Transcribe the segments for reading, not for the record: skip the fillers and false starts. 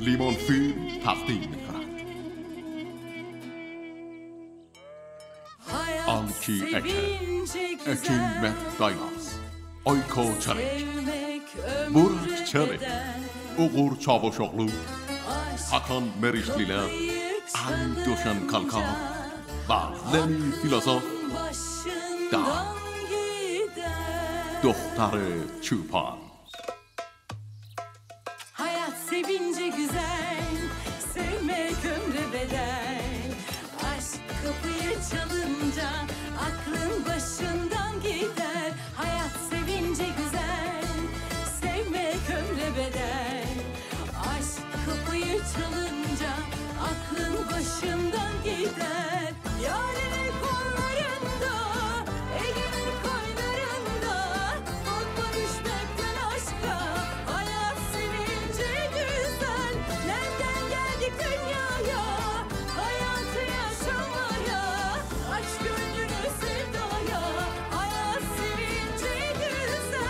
لیمون فیلم تقدیم می‌کند. آنکی اکین مت دایماز آیکو چلنج Burak Çelik, Uğur Çavuşoğlu, Hakan Merişliler, Ali Duşan Kalkan ve Leni Filozof da Doktarı Çupan. Hayat sevince güzel, sevmek ömre bedel. Aşk kapıyı çalınca aklın başından gider. Hayat sevince güzel, sevmek ömre bedel. Aşk kapıyı çalınca aklın başından gider. Yarenin kollarında, elinin koynlarında. Korkma düşmekten aşka, hayat sevince güzel. Nereden geldik dünyaya, hayatı yaşamaya. Aç gönlünü sevdaya, hayat sevince güzel.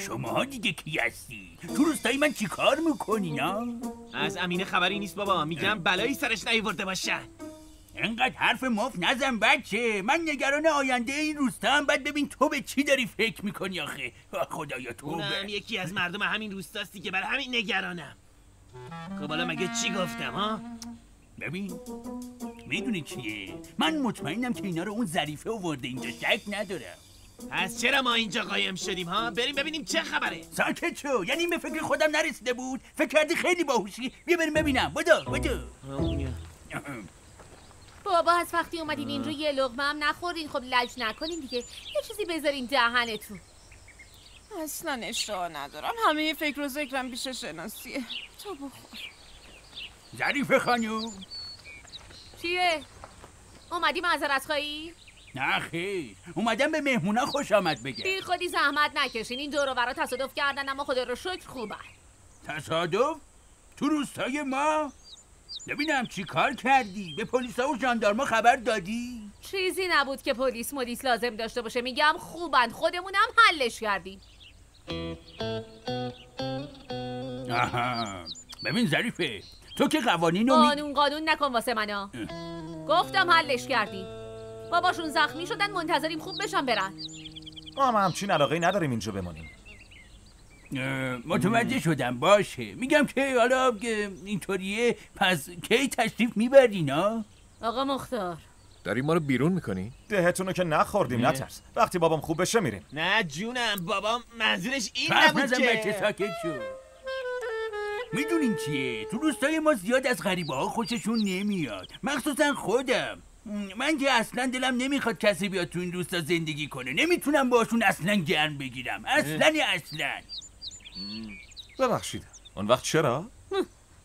شماها دیگه کی هستی؟ تو روستایی من چی کار میکنی ها؟ از امینه خبری نیست بابا، میگم بلایی سرش نیورده باشن. انقدر حرف مفت نزن بچه، من نگران آینده این روستا هم. بعد ببین تو به چی داری فکر میکنی آخه. خدایا اونم توبه. یکی از مردم همین روستاستی که برای همین نگرانم. خب حالا مگه چی گفتم ها؟ ببین میدونی چیه؟ من مطمئنم که اینا رو اون ظریفه آورده اینجا، شک ندارم. پس چرا ما اینجا قایم شدیم ها؟ بریم ببینیم چه خبره. ساکت شو، یعنی این به فکر خودم نرسیده بود؟ فکر کردی خیلی باهوشی؟ بیا بریم ببینم. بدو بابا از وقتی اومدین اینجا یه لقمه هم نخورین. خب لج نکنین دیگه، یه چیزی بذارین دهنتون. اصلا اشتها ندارم، همه فکر و ذکرم بیش شناسیه. تو بخور. ظریفه خانوم. چیه؟ اومدی معذرت خواهی؟ نه خیر، اومدم به مهمونا خوش آمد بگم. بی خودی زحمت نکشین، این دور و برا تصادف کردن اما خدا رو شکر خوبه. تصادف؟ تو روستای ما؟ ببینم چی کار کردی؟ به پلیسا و ژاندارما خبر دادی؟ چیزی نبود که پلیس مدیس لازم داشته باشه، میگم خوبن، خودمونم حلش کردیم. آها، ببین ظریفه، تو که قوانین قانون نکن واسه منا. گفتم حلش کردیم. باباشون زخمی شدن، منتظریم خوب بشن برن. ما هم همچین علاقه‌ای نداریم اینجا بمونیم. متوجه شدم، باشه. میگم که حالا اینطوریه، پس کی تشریف میبرین ها؟ آقا مختار داری ما رو بیرون میکنی؟ دهتونو که نخوردیم، نترس. وقتی بابام خوب بشه میریم. نه جونم، بابام منظورش این حرف نبود نزن که. بچه، ساکت شو. میدونین چیه؟ تو روستای ما زیاد از غریبه ها خوششون نمیاد، مخصوصا خودم. من که اصلا دلم نمیخواد کسی بیاد تو این روستا زندگی کنه. نمیتونم باشون اصلا گرم بگیرم، اصلا. ببخشید، اون وقت چرا؟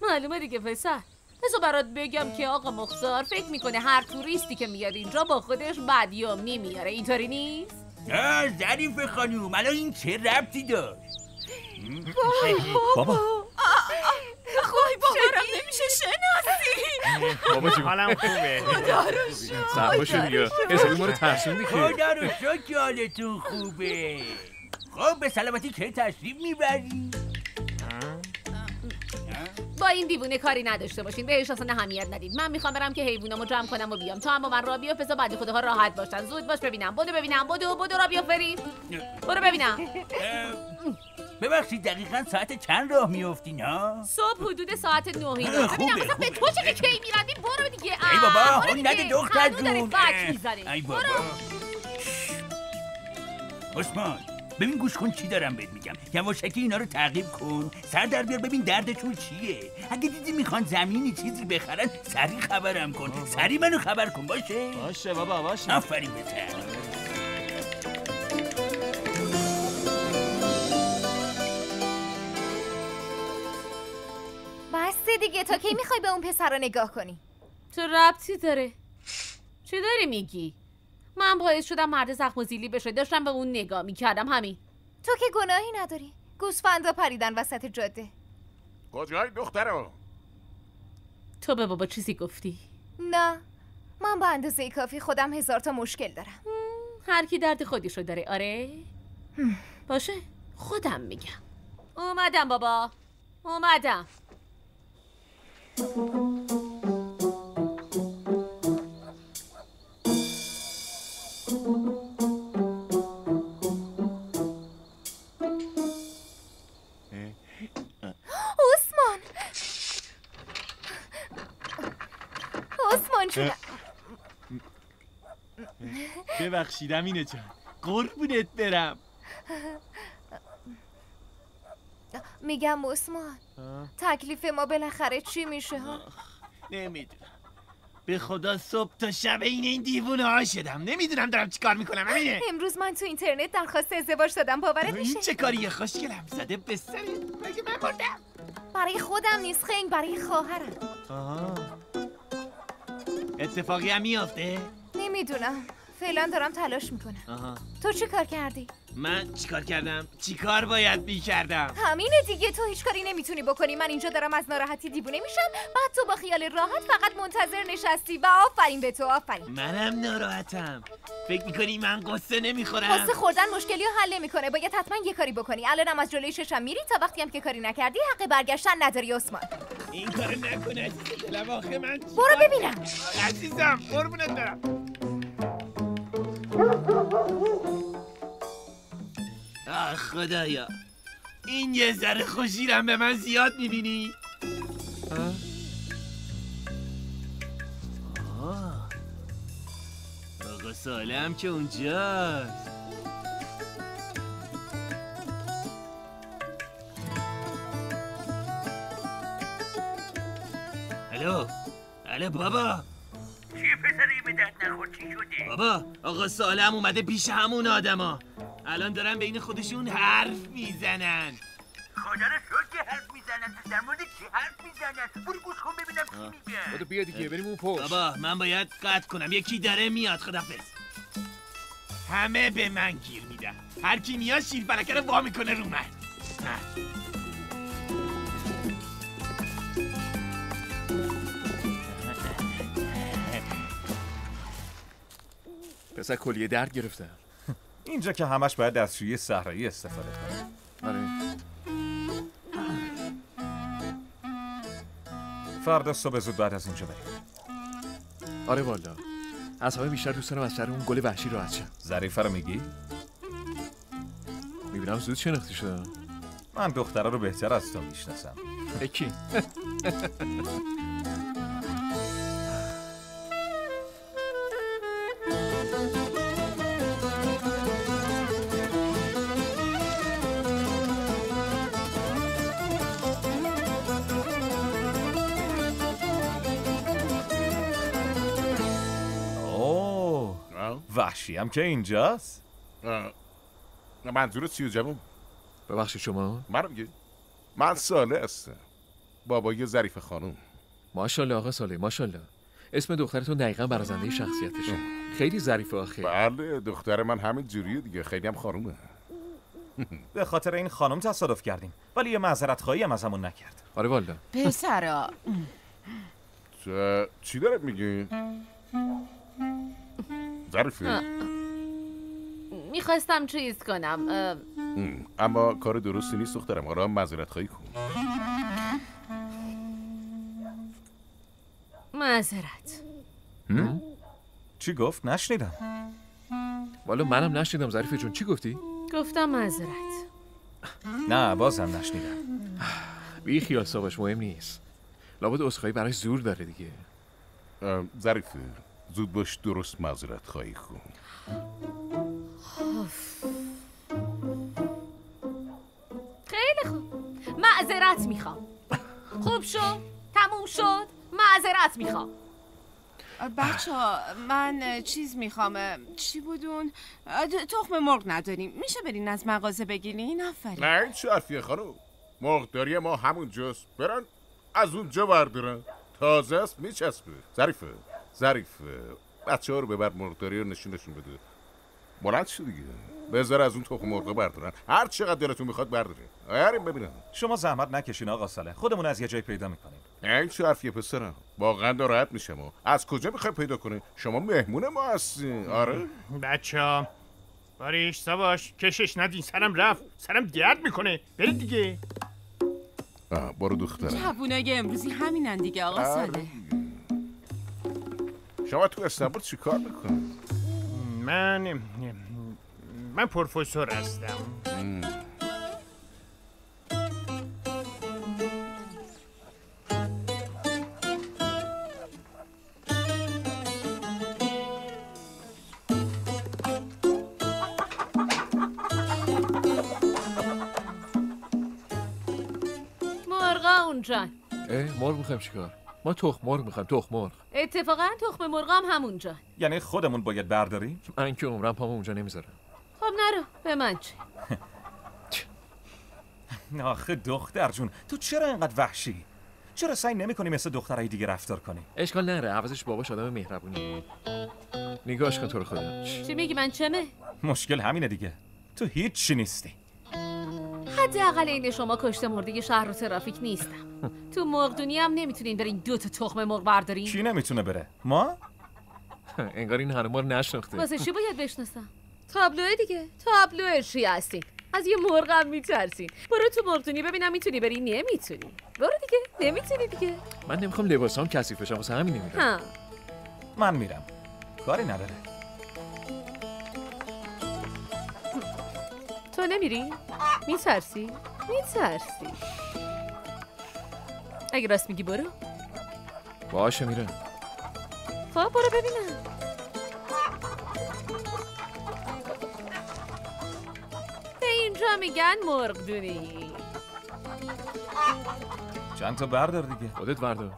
معلومه دیگه پسر. بذار برات بگم که آقا مختار فکر میکنه هر توریستی که میاد اینجا با خودش بدیومی میاره، اینطوری نیست؟ نه ظریف خانوم، الان این چه ربطی داشت؟ بابا خوی باورم نمیشه شناسی. بابا جون حالم خوبه. خدا رو شکر. صحبا شو دیگه، حسابی ما رو ترسوندی که. خدا رو شکر حالتون خوبه. خب به سلامتی که تشریف میبری؟ با این دیوونه کاری نداشته باشین، بهش اصلا اهمیت ندید. من میخوام برم که حیوانامو جمع کنم و بیام. تو هم با من راه بیفت، بذار بنده خداها راحت باشن. زود باش ببینم. بدو راه بیفت بریم. برو ببینم. ببخشید دقیقاً ساعت چند راه میافتین ها؟ صبح حدود ساعت 9 اینا. ببینم مثلا به تو چه که کی میرندی؟ برو دیگه. ای بابا، اون نده دختر جون. ای بابا. عثمان، ببین گوش کن چی دارم بهت میگم. یواشکی اینا رو تعقیب کن، سر در بیار ببین دردشون چیه. اگه دیدی میخوان زمینی چیزی بخرن، سریع خبرم کن. سریع منو خبر کن، باشه؟ باشه بابا، باشه. آفرین بهت. بس دیگه تا کی میخوای به اون پسر رو نگاه کنی؟ تو ربطی داره؟ چی داری میگی؟ من باعث شدم مرد زخم و زیلی بشه، داشتم به اون نگاه میکردم همین. تو که گناهی نداری. گوسفندا پریدن وسط جاده. کجای دخترو؟ تو به بابا چیزی گفتی؟ نه، من با اندازه کافی خودم 1000 تا مشکل دارم. هر کی درد خودشو داره. آره؟ باشه، خودم میگم. اومدم بابا، اومدم. عثمان جون، ببخشید امینه جان، قربونت برم. میگم عثمان، تکلیف ما بالاخره چی میشه ها؟ نمیدونم، به خدا صبح تا شب این دیوونه ها شدم. نمیدونم دارم چی کار میکنم. امینه، امروز من تو اینترنت درخواست ازدواج دادم، باورت میشه؟ این چه کاریه؟ خوشگلم زده به سرت. مگه من مردم؟ برای خودم نیست خنگ، برای خواهرم. اتفاقی هم میافته؟ نمیدونم، فعلا دارم تلاش میکنم. تو چی کار کردی؟ من چیکار کردم؟ چیکار باید میکردم؟ همینه دیگه، تو هیچ کاری نمیتونی بکنی. من اینجا دارم از ناراحتی دیوونه میشم، بعد تو با خیال راحت فقط منتظر نشستی. و آفرین به تو، آفرین. منم ناراحتم. فکر میکنی من قصه نمیخورم؟ قصه خوردن مشکلی رو حل نمیکنه. باید حتما یه کاری بکنی. الانم از جلوی ششم میری، تا وقتی هم که کاری نکردی حق برگشتن نداری عثمان. این کارو نکنه عزیز دلم. آخه من برو ببینم. عزیزم قربونت برم. آه خدایا، این یه ذره خوشیرم به من زیاد میبینی؟ آقا سالم که اونجاست. الو بابا، چیه پسری به درد نخور؟ چی شده؟ بابا آقا سالم اومده پیش همون آدما. الان دارن بین خودشون حرف میزنن. خدا رو شکر که حرف میزنن. در مورد چی حرف میزنن؟ برو گوش کن ببینم چی میگن. بودو بیا دیگه بریم اون پشت. بابا من باید قطع کنم، یکی داره میاد. خدافظ. همه به من گیر میدن. هر کی میاد شیر فلکه رو وا میکنه رو من. پسر کلیه درد گرفتم. اینجا که همش باید دستشویی صحرایی استفاده کنیم. آره. فردا صبح زود بعد از اینجا بریم. آره والا، از همه بیشتر دوست دارم از سر اون گل وحشی راحت شم. ظریفه رو میگی؟ میبینم زود شناختی شدم. من دخترها رو بهتر از تو میشناسم. کی؟ وحشی هم که اینجاست. منظور چیه جوون؟ ببخشید شما؟ من میگه من ساله هستم، بابای ظریف خانم. ماشاءالله آقا صالح، ماشاءالله. اسم دخترتون دقیقاً برازنده شخصیتشه. خیلی ظریفه آخه. بله دختر من همین جوریه دیگه، خیلی هم خانومه. به خاطر این خانم تصادف کردیم، ولی یه معذرت خواهی هم ازمون نکرد. آره والا. پسرا چی دارت میگی؟ ظریفه میخواستم چیز کنم اما کار درستی نیست دخترم. آره معذرت خواهی کن. معذرت. چی گفت؟ نشنیدم. والا منم نشنیدم ظریفه جون. چی گفتی؟ گفتم معذرت. نه بازم نشنیدم. بی خیال صاحبش مهم نیست. لابد عذرخواهی براش زور داره دیگه. ظریفه زود باش درست معذرت خواهی کن. خیلی خوب، معذرت میخوام. خوب شد، تموم شد، معذرت میخوام. بچه ها من چیز میخوام. چی بودون؟ تخم مرغ نداریم، میشه برین از مغازه بگیرین؟ آفرین. نه این چه حرفیه خانم؟ مرغداری ما همونجاست. برن از اونجا بردارن. تازه است میچسبه. ظریفه بچه ها رو ببر مرغداری رو نشونشون بده. بلند شو دیگه. بذار از اون تخم مرغ بردارن. هر چقدر دلتون میخواد بردارین. آریم ببینم. شما زحمت نکشین آقا صالح، خودمون از یه جای پیدا میکنیم. این چه حرفیه پسرم؟ واقعا ناراحت میشم. از کجا میخوای پیدا کنی؟ شما مهمون ما هستین. آره بچه‌ها باریش سواش کشش ندین، سرم رفت، سرم درد میکنه. برید دیگه. برو دخترم. جوونای امروزی همینن دیگه آقا صالح. شما تو استانبول چی کار میکنی؟ من پروفسور هستم. مرغا اونجا. مرغ میخوایم چیکار؟ ما تخم مرغ میخوایم. تخم مرغ. اتفاقا تخم مرغ هم همونجا. یعنی خودمون باید برداریم؟ من که عمرم پامو اونجا نمیذارم. خب نرو، به من چه؟ آخه دختر جون، تو چرا اینقدر وحشی؟ چرا سعی نمی‌کنی مثل دخترای دیگه رفتار کنی؟ اشکال نره، عوضش باباش آدم مهربونی. نگاهش کن تو رو خدا. چی میگی من چمه؟ مشکل همینه دیگه. تو هیچ چی نیستی. حداقل این شما کشته مرده شهر و ترافیک نیستم. تو مرغدونی هم نمیتونین برین 2 تا تخم مرغ بردارین؟ کی نمیتونه بره؟ ما؟ انگار این هنوز ما رو نشناخته. واسه چی باید بشناسم؟ تابلوه دیگه. تابلوه چی هستین؟ از یه مرغ هم میترسین. برو تو مرغدونی ببینم میتونی بری. نمیتونی. برو دیگه. نمیتونی دیگه. من نمیخوام لباسام کثیف بشم، واسه همین نمیرم. من میرم. کاری نداره. تو نمیری؟ میترسی؟ اگه راست میگی برو. باشه میرم. خب برو ببینم. به اینجا میگن مرغدونی. چند تا بردار دیگه. خودت بردار.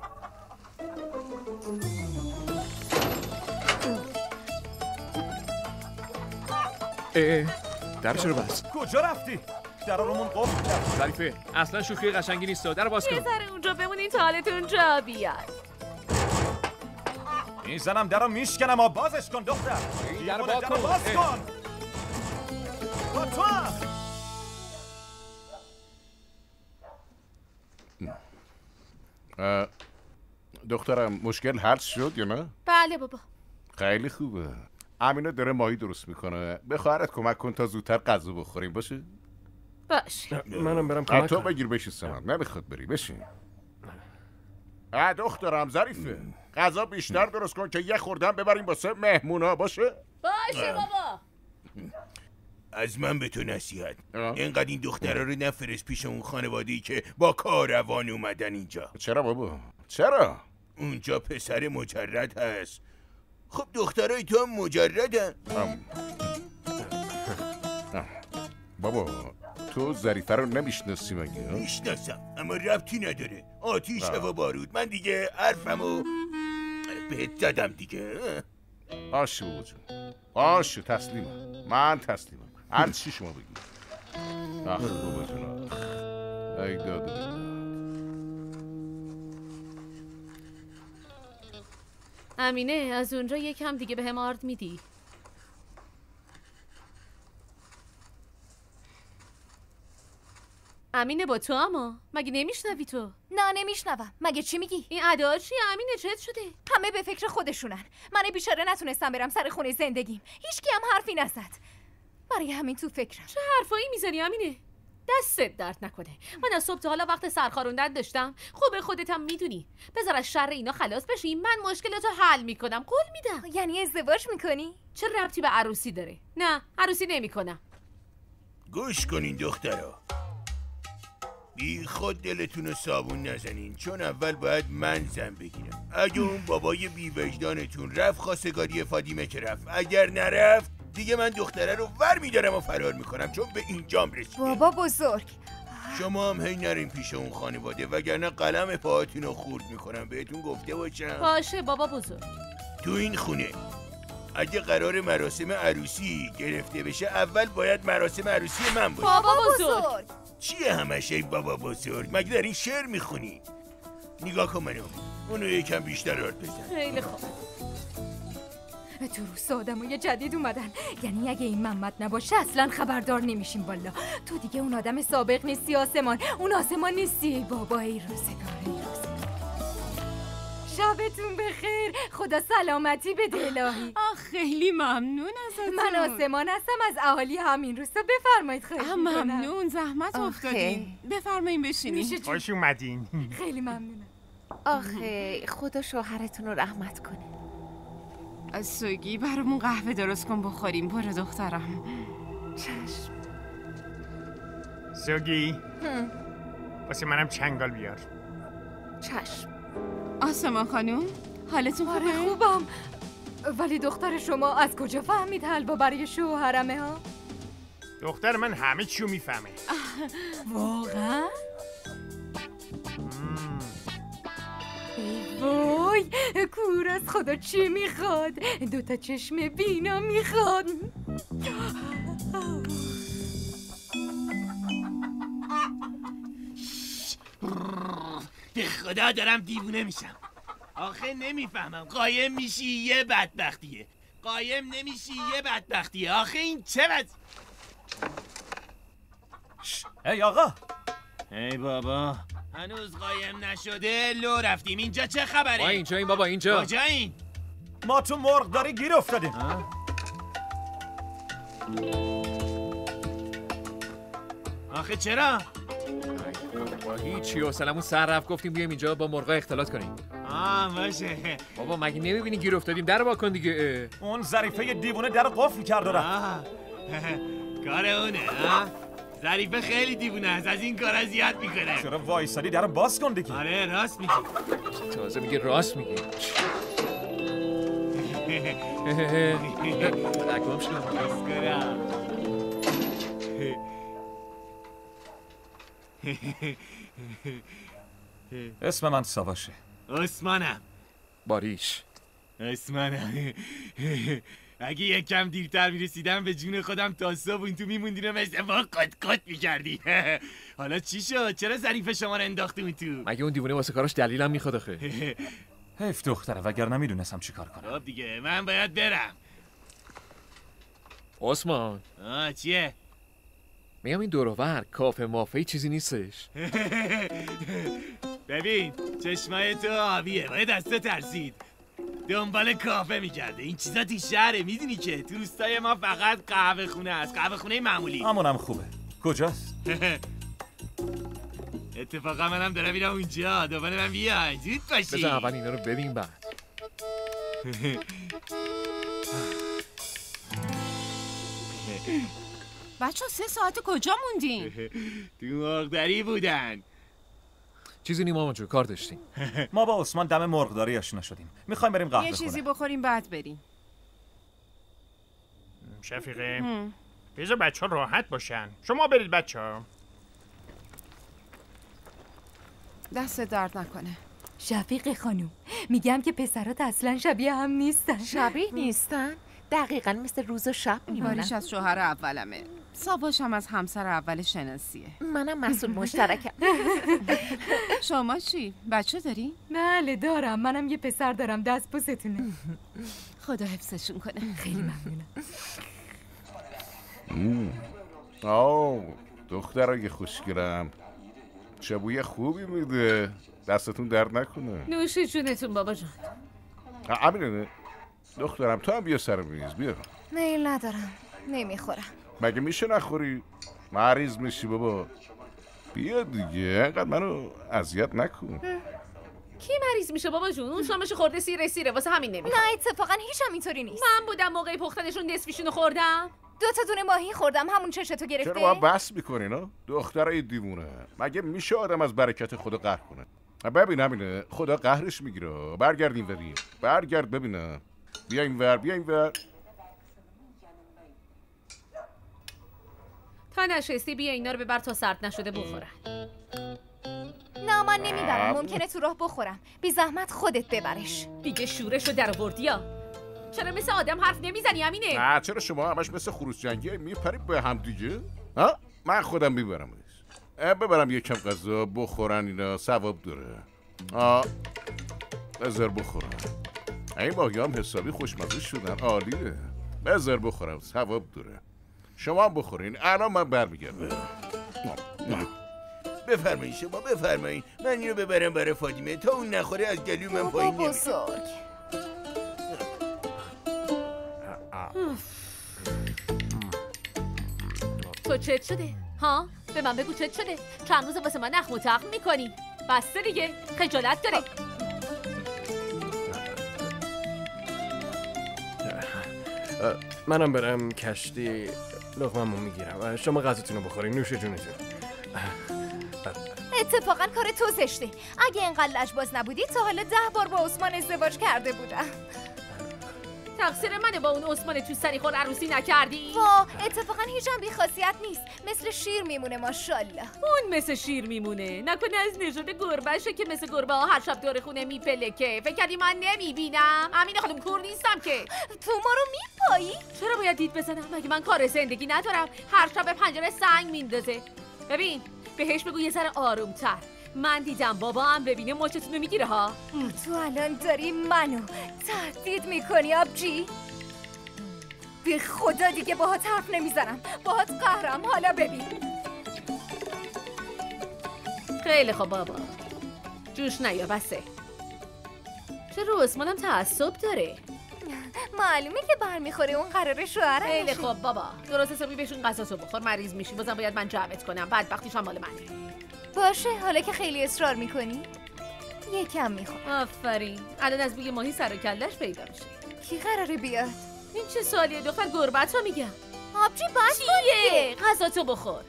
درش رو بس. کجا رفتی؟ در رومون قفل کرد. ظریفه اصلا شوخی قشنگی نیست. در باز کن. یه ذره اونجا بمونین تا حالتون جا بیاد. میزنم درو میشکنم. بازش کن دختر. در باز کن. باز کن. تو دخترم مشکل حل شد یا نه؟ بله بابا. خیلی خوبه. امینه داره ماهی درست میکنه. به خواهرت کمک کن تا زودتر غذا بخوریم. باشه؟ باشه. منم برم کمک تو کنم. بگیر بشی سنم. نمیخواد بری. بشین. دخترم ظریفه. غذا بیشتر درست کن که یه خوردن ببریم واسه مهمونا. باشه؟ باشه بابا. از من به تو نصیحت. اینقدر این دخترها رو نفرست پیش اون خانواده‌ای که با کاروان اومدن اینجا. چرا بابا؟ چرا؟ اونجا پسر مجرد هست. خب دخترای تو هم مجردن. بابا تو ظریفه رو نمیشناسی مگه؟ میشناسم اما ربطی نداره. آتیش و بارود. من دیگه حرفمو بهت دادم دیگه. باشه بابا جون. باشه تسلیمم. من تسلیمم. هر چی شما بگید. آخ بابا جون. ای داد. امینه از اونجا یکم دیگه به هم آرد میدی؟ امینه با تو اما مگه نمیشنوی تو؟ نه نمیشنوم. مگه چی میگی؟ این ادا چیه امینه؟ چت شده؟ همه به فکر خودشونن. من بیچاره نتونستم برم سر خونه زندگیم. هیچکی هم حرفی نزد. برای همین تو فکرم. چه حرفایی میزنی امینه؟ دستت درد نکنه. من از صبح تا حالا وقت سرخاروندن داشتم. خوبه خودت هم میدونی. بذار از شر اینا خلاص بشیم. من مشکلاتو حل میکنم. قول میدم. یعنی ازدواج میکنی؟ چه ربطی به عروسی داره؟ نه عروسی نمیکنم. گوش کنین دخترا. بی خود دلتون رو صابون نزنین، چون اول باید من زن بگیرم. اگه اون بابای بی وجدانتون رفت خواستگاری فاطمه که رفت، اگر نرفت دیگه من دختره رو ور میدارم و فرار میکنم، چون به اینجام رسیده. بابا بزرگ شما هم هی نرین پیش اون خانواده وگرنه قلم پاهاتون رو خورد میکنم. بهتون گفته باشم. باشه بابا بزرگ. تو این خونه اگه قرار مراسم عروسی گرفته بشه اول باید مراسم عروسی من باشه. بابا بزرگ چیه همش ای بابا بزرگ؟ مگه دارین شعر میخونی؟ نگاه کن منو. اونو یکم بیشتر آرد بزن. خیلی خوب. تو روستا آدمای جدید اومدن، یعنی اگه این محمد نباشه اصلا خبردار نمیشیم. والا تو دیگه اون آدم سابق نیستی آسمان، اون آسمان نیستی. ای بابا ای روزگار، ای روزگار. شبتون بخیر، خدا سلامتی بده الهی. خیلی ممنون ازتون. من آسمان هستم از اهالی همین روستا. بفرمایید. خیلی ممنون، زحمت افتادین. بفرمایید بشینین. خوش اومدین. خیلی ممنونم. آخه خدا شوهرتون رو رحمت کنه. سوگی برامون قهوه درست کن بخوریم. برو دخترم. چشم. سوگی واسه منم چنگال بیار. چشم. آسمان خانوم حالتون خوبه؟ خوبم. ولی دختر شما از کجا فهمید حلوا برای شوهرمه ها؟ دختر من همه چیو میفهمه. واقعا؟ وای کور از خدا چی میخواد؟ 2 چشم بینا میخواد. به خدا دارم دیوونه میشم. آخه نمیفهمم. قایم میشی یه بدبختیه، قایم نمیشی یه بدبختیه. آخه این چه ای آقا. ای بابا هنوز قایم نشده. لو رفتیم. اینجا چه خبره؟ ما اینجا این بابا اینجا. کجا این؟ ما تو مرغداری گیر افتادیم. آخه چرا؟ با هیچی حوصلمون سر رفت گفتیم بیایم اینجا با مرغا اختلاط کنیم. باشه. بابا مگه نمیبینی گیر افتادیم؟ در وا کن دیگه. اون ظریفه دیوونه در قفل کرد و رفت. کار اونه. ظریفه خیلی دیوونه است. از این کارا زیاد میکنه. چرا وایسادی در باز کن دیگه. آره راست میگی. تازه میگه راست میگی. لگم شدم. اسم من ساواشه. عثمانم. باریش. عثمانم. اگه یک کم دیرتر میرسیدم به جون خودم تا صبح اون تو میموندین و مثل ما قط میکردی. حالا چی شد؟ چرا ظریف شما رو انداخته اون تو؟ مگه اون دیوونه واسه کاراش دلیلم میخواد آخه؟ حیف دختره وگر نمیدونستم چی کار کنم. خب دیگه من باید برم. عثمان. چیه؟ میگم این دوروبر کافه مافه چیزی نیستش. ببین چشمای تو آبیه. باید از تو ترسید. دنبال کافه میگرده. این چیزا تو شهره. میدونی که تو روستای ما فقط قهوه خونه است. قهوه خونه معمولی. همونم خوبه. کجاست؟ اتفاقا منم دارم میرم اونجا. دوباره من بیای. زود باشی. بذار اول اینا رو ببین بعد. بچه 3 ساعت کجا موندین؟ تو مرغداری بودن. چیزی نیم مامان جو کار داشتیم. ما با عثمان دم مرغداری آشنا شدیم. میخوایم بریم قهوه یه خونه. چیزی بخوریم بعد بریم. شفیقه بذار بچه ها راحت باشن. شما برید بچه ها. دست درد نکنه. شفیق خانوم میگم که پسرات اصلا شبیه هم نیستن. شبیه نیستن؟ دقیقا مثل روز و شب میمونن. باریش از شوهر اولمه. ساواش هم از همسر اول شناسیه. منم مسئول مشترکم. شما چی؟ بچه داری؟ بله دارم. منم یه پسر دارم. دست بوستونه. خدا حفظشون کنه. خیلی ممنونم. دخترای خوشگلم چه بوی خوبی میده. دستتون درد نکنه. نوش جونتون بابا جان. امینه دخترم تو هم بیا سر میز. بیا. میل ندارم. نمیخورم. مگه میشه نخوری؟ مریض میشی بابا. بیا دیگه انقدر منو اذیت نکن. کی مریض میشه بابا جون؟ اون شامش خورده سیره واسه همین نمیخواد. نه اتفاقا هیچ هم اینطوری نیست. من بودم موقع پختنشون نصفیشونو خوردم. 2 دونه ماهی خوردم. همون چشتو گرفته. چرا باید بس میکنین ها؟ دخترای دیوونه. مگه میشه آدم از برکت خدا قهر کنه؟ ببین همینه خدا قهرش میگیره. برگردیم بریم. برگرد ببینم. بیا اینور. تا نشستی بیا اینا رو ببر تا سرد نشده بخورن. نه من نمیبرم. ممکنه تو راه بخورم. بی زحمت خودت ببرش. دیگه شورشو در آوردیا. چرا مثل آدم حرف نمیزنی امینه؟ نه چرا شما همش مثل خروس جنگی میپرید به هم دیگه؟ ها؟ من خودم میبرمش. ببرم یکم غذا بخورن اینا ثواب داره. بذار بخورم. این باقی هم حسابی خوشمزه شدن. عالیه. بذار بخورم، ثواب داره. شما هم بخورین. الان من برمیگردم. بفرمایید شما بفرمایید. من اینو ببرم برای فاطمه تا اون نخوره از گلو من پایین نمیاد. بزرگ. تو چت شده؟ ها؟ به من بگو چت شده؟ چند روز واسه من نخم و تخم میکنی؟ بسته دیگه، خجالت داره. منم برم کشتی لقمه‌مو میگیرم. شما غذاتون رو بخورین، نوش جونتون. اتفاقا کار تو زشته. اگه اینقدر لجباز نبودی تا حالا 10 بار با عثمان ازدواج کرده بودم. تقصیر منه با اون عثمان تو سری خور عروسی نکردی؟ وا، اتفاقا هیچ هم بی خاصیت نیست. مثل شیر میمونه ماشاءالله. اون مثل شیر میمونه. نکنه از نژاد گربهشه که مثل گربه ها هر شب دور خونه میپلکه. فکر کردی من نمیبینم؟ امین خانم کور نیستم که. تو ما رو میپایی؟ چرا باید دید بزنم؟ مگه من کار زندگی ندارم؟ هر شب به پنجره سنگ میندازه. ببین بهش بگو یه ذره آرومتر. من دیدم بابا هم ببینه مچتونو میگیره ها. تو الان داری منو تهدید میکنی آبجی؟ به خدا دیگه باهات حرف نمیزنم. باهات قهرم. حالا ببین. خیلی خوب بابا، جوش نیا بسه. چرا عثمانم تعصب داره؟ معلومه که برمیخوره اون قراره شوهرم. خیلی خوب بابا، درست حسابی بهشون غذاشو بخور. مریض میشی بازم باید من جمعت کنم. بدبختیش هم مال منه. باشه، حالا که خیلی اصرار میکنی یکم میخوام. آفرین. الان از بوی ماهی سر و کلش پیدا میشه. کی قراره بیاد؟ این چه سالیه دختر؟ گربت رو میگم. آبجی بس چیه؟ غذاتو بخور.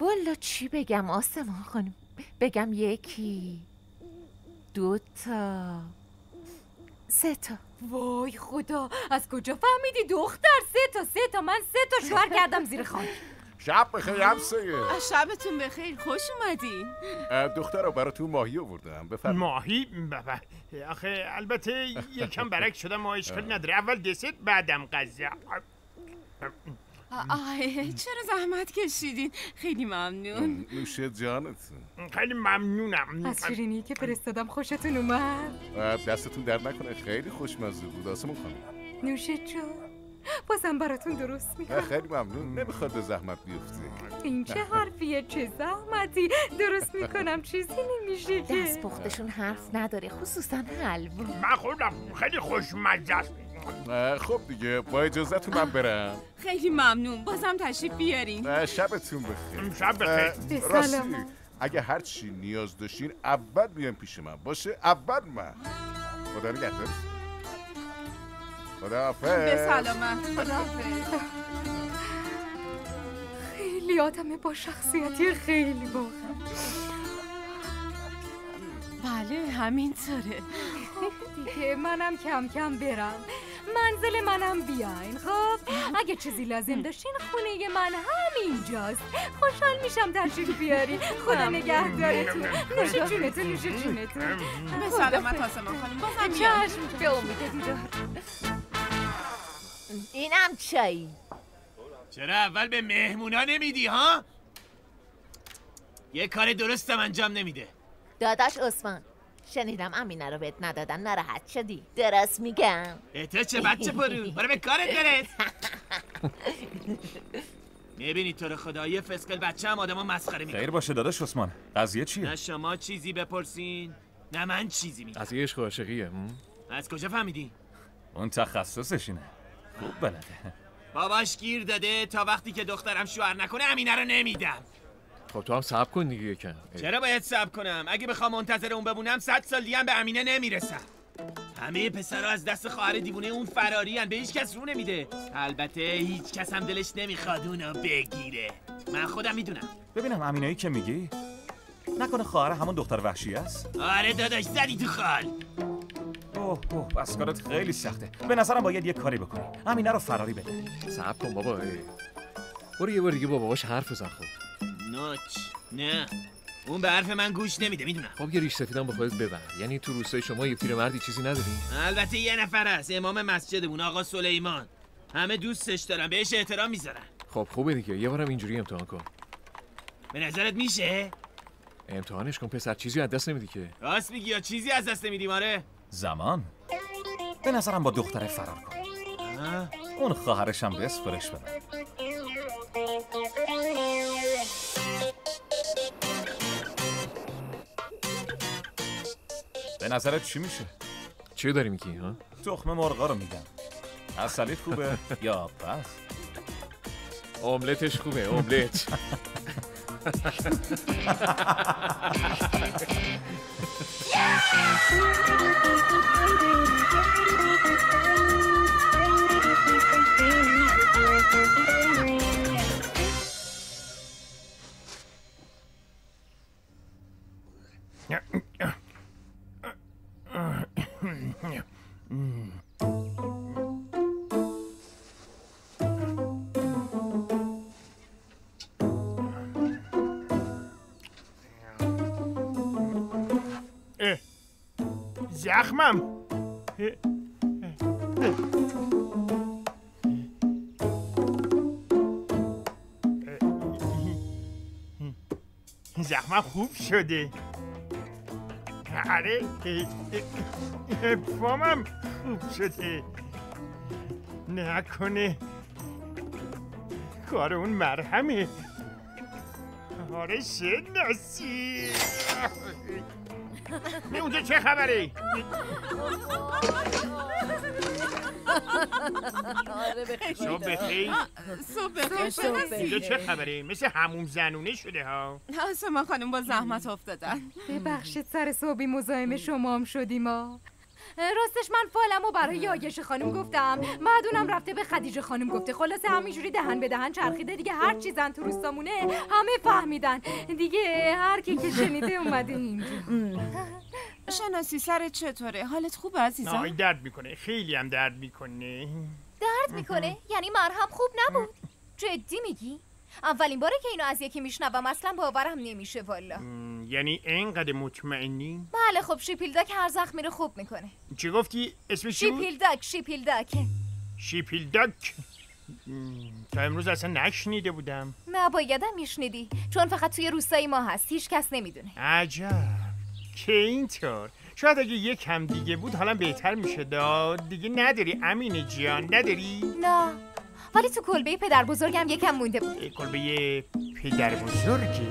والا چی بگم آسمان خانم؟ بگم 1 2 تا 3 تا. وای خدا، از کجا فهمیدی دختر؟ 3 تا من 3 تا شوهر کردم زیر خاک. شب بخیر همسایه. شبتون بخیر، خوش اومدین. دخترا براتون ماهی آوردم. بفرمایید. ماهی؟ آخه البته یکم برک شدم، ما اشکالی نداره. اول دسر بعدم غذا. چرا زحمت کشیدین؟ خیلی ممنون. نوش جانتون. خیلی ممنونم. از شیرینی که فرستادم خوشتون اومد؟ دستتون درد نکنه، خیلی خوشمزه بود آسمون خانم. نوش جان، بازم براتون درست میکنم. خیلی ممنون. نمیخواد به زحمت بیفتی. این چه حرفیه؟ چه زحمتی؟ درست میکنم چیزی نمیشه که. دست پختشون حرف نداره، خصوصا حلوا. من خودم خیلی خوشمزه است. خب دیگه با اجازهتون من برم. خیلی ممنون، بازم تشریف بیارین. شبتون بخیر. شب بخیر. راستی اگه هر چی نیاز داشتین اول بیاین پیش من باشه. اول من. خدا نگهدار. خداحافظ. به سلامت. خداحافظ. خیلی آدم با شخصیتی، خیلی واقعا. بله همینطوره. دیگه منم کم کم برم. منزل منم بیاین. خب اگه چیزی لازم داشتین خونه من همینجاست. خوشحال میشم تشریف بیاری. خدا نگهدارتون. نوش جونتون. نوش جونتون. به سلامت آسمان خانم. بازم میام. چشم، به امید دیدار. اینم چایی. چرا اول به مهمونا نمیدی ها؟ یه کار درستم انجام نمیده. داداش عثمان، شنیدم امینه رو بهت ندادن، ناراحت شدی. درست میگم؟ تو چه بچه پرو، برو به کارت برس. میبینی تو رو خدا یه فسقل بچه هم آدم ها مسخره میکنه. خیر باشه داداش عثمان، قضیه چیه؟ نه شما چیزی بپرسین نه من چیزی میگم. قضیه عشق و عاشقیه. از کجا فهمیدی؟ اون تخصصش اینه، خوب بلده. باباش گیر داده تا وقتی که دخترم شوهر نکنه امینه رو نمیدم. خب تو هم صبر کن دیگه یکم. چرا باید صبر کنم؟ اگه بخوام منتظر اون بمونم 100 سال دیگه هم به امینه نمیرسم. همه پسرها از دست خواهر دیوونه اون فراری ان، به هیچ کس رو نمیده. البته هیچ کس هم دلش نمیخواد اونو بگیره. من خودم میدونم. ببینم امینه‌ای که میگی نکنه خواهر همون دختر وحشی است؟ آره داداش زدی تو خال. اوه بس کارت خیلی سخته. به نظرم باید یه کاری بکنی، امینه رو فراری بده. صبر کن بابا. برو یه بار دیگه با باباش حرف بزن. خب نوچ نه، اون به حرف من گوش نمیده میدونم. خب یه ریش سفیدم با خودت ببر. یعنی تو روستای شما یه پیرمردی چیزی نداری؟ البته یه نفر هست، امام مسجدمون آقا سلیمان. همه دوستش دارن، بهش احترام میذارن. خب خوبه دیگه، یه بارم اینجوری امتحان کن. به نظرت میشه؟ امتحانش کن پسر، چیزی از دست نمیدی که. راست میگی یا چیزی از دست نمیدیم؟ آره زمان به نظرم با دختره فرار کن. اون خواهرشم بسپرش بدم. به نظرت چی میشه؟ چی داری میگی ها؟ تخم مرغا رو میگم. اصلی خوبه یا بس؟ املتش خوبه، املت. زخمم. زخمم خوب شده. آره پامم خوب شده. نکنه کار اون مرهمه. آره شناسی. اونجا چه خبره؟ صبح بخیر. اینجا چه خبره؟ مثل حموم زنونه شده ها. آسما خانم با زحمت افتادن. ببخشید سر صبحی مزاحم شما هم شدیم ما. راستش من فالمو برای یاگش خانم گفتم، بعدونم رفته به خدیجه خانم گفته. خلاصه همینجوری دهن به دهن چرخیده دیگه. هر چی زن تو روستامونه همه فهمیدن دیگه. هر کی که شنیده اومده اینجا. شناسی سرت چطوره؟ حالت خوبه عزیزم؟ نه درد میکنه، خیلی هم درد میکنه. درد میکنه؟ یعنی مرهم خوب نبود؟ جدی میگی؟ اولین باره که اینو از یکی میشنوم، اصلا باورم نمیشه والا. یعنی اینقدر مطمئنی؟ بله خب شیپیلداک هر زخمی رو خوب میکنه. چی گفتی؟ اسمش چی بود؟ شیپیلداک. شیپیلداک؟ تا امروز اصلا نشنیده بودم. نبایدم میشنیدی، چون فقط توی روستای ما هست، هیچ کس نمیدونه. عجب که اینطور. شاید اگه یک هم دیگه بود حالا بهتر میشه داد. دیگه نداری امینه جان؟ نداری؟ نه ولی تو کلبه پدر بزرگم یکم مونده بود. کلبه پدر بزرگی؟